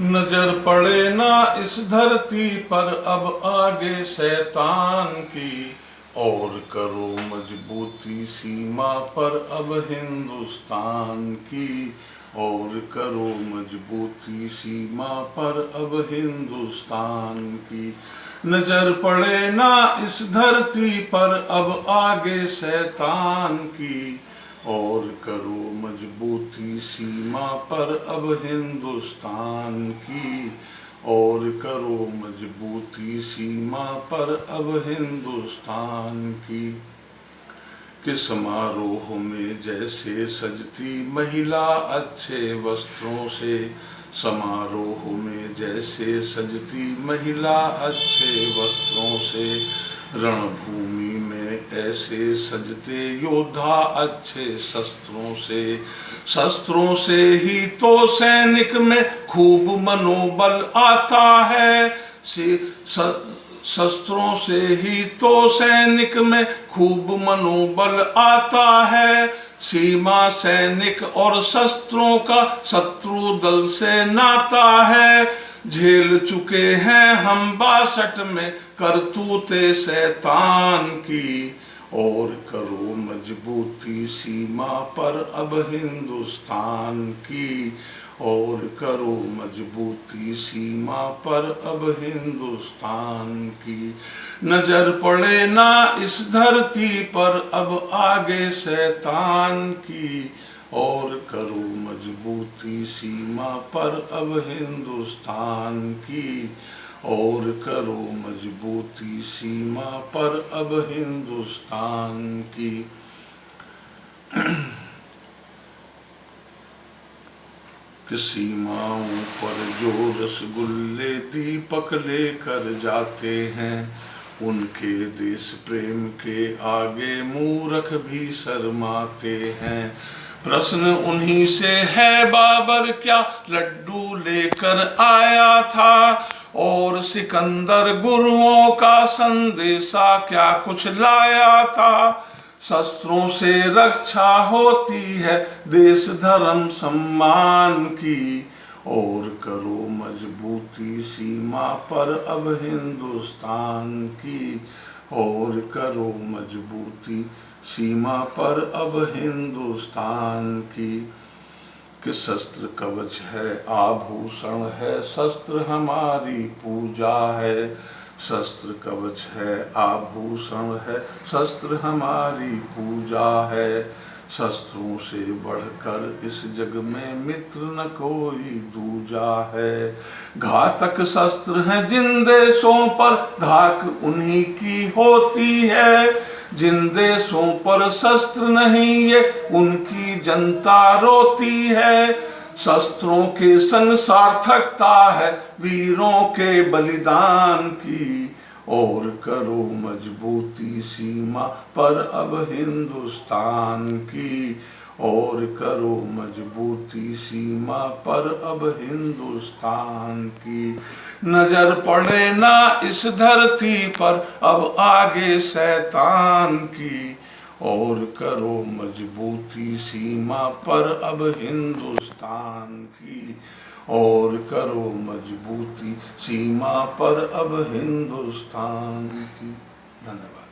नजर पड़े ना इस धरती पर अब आगे शैतान की, और करो मजबूती सीमा पर अब हिंदुस्तान की, और करो मजबूती सीमा पर अब हिंदुस्तान की। नजर पड़े ना इस धरती पर अब आगे शैतान की, और करो मजबूती सीमा पर अब हिंदुस्तान की, और करो मजबूती सीमा पर अब हिंदुस्तान की। कि समारोह में जैसे सजती महिला अच्छे वस्त्रों से, समारोह में जैसे सजती महिला अच्छे वस्त्रों से, रणभूमि में ऐसे सजते योद्धा अच्छे शस्त्रों से, शस्त्रों से ही तो सैनिक में खूब मनोबल आता है। शस्त्रों से ही तो सैनिक में खूब मनोबल आता है। सीमा सैनिक और शस्त्रों का शत्रु दल से नाता है। झेल चुके हैं हम 62 में करतूते शैतान की, और करो मजबूती सीमा पर अब हिंदुस्तान की, और करो मजबूती सीमा पर अब हिंदुस्तान की। नजर पड़े ना इस धरती पर अब आगे शैतान की, और करो मजबूती सीमा पर अब हिंदुस्तान की, और करो मजबूती सीमा पर अब हिंदुस्तान की। कि सीमाओं पर जो रसगुल्ले दीपक लेकर जाते हैं, उनके देश प्रेम के आगे मूर्ख भी शर्माते हैं। प्रश्न उन्हीं से है बाबर क्या लड्डू लेकर आया था, और सिकंदर गुरुओं का संदेशा क्या कुछ लाया था। शस्त्रों से रक्षा होती है देश धर्म सम्मान की, और करो मजबूती सीमा पर अब हिंदुस्तान की, और करो मजबूती सीमा पर अब हिंदुस्तान की। कि शस्त्र कवच है आभूषण है, शस्त्र हमारी पूजा है। शस्त्र कवच है आभूषण है, शस्त्र हमारी पूजा है। शस्त्रों से बढ़कर इस जग में मित्र न कोई दूजा है। घातक शस्त्र हैं जिन देशों पर धाक उन्हीं की होती है। जिन देशों पर शस्त्र नहीं ये उनकी जनता रोती है। शस्त्रों के संग सार्थकता है वीरों के बलिदान की, और करो मजबूती सीमा पर अब हिंदुस्तान की, और करो मजबूती सीमा पर अब हिंदुस्तान की। नजर पड़े ना इस धरती पर अब आगे शैतान की, और करो मजबूती सीमा पर अब हिंदुस्तान की, और करो मजबूती सीमा पर अब हिंदुस्तान की। धन्यवाद।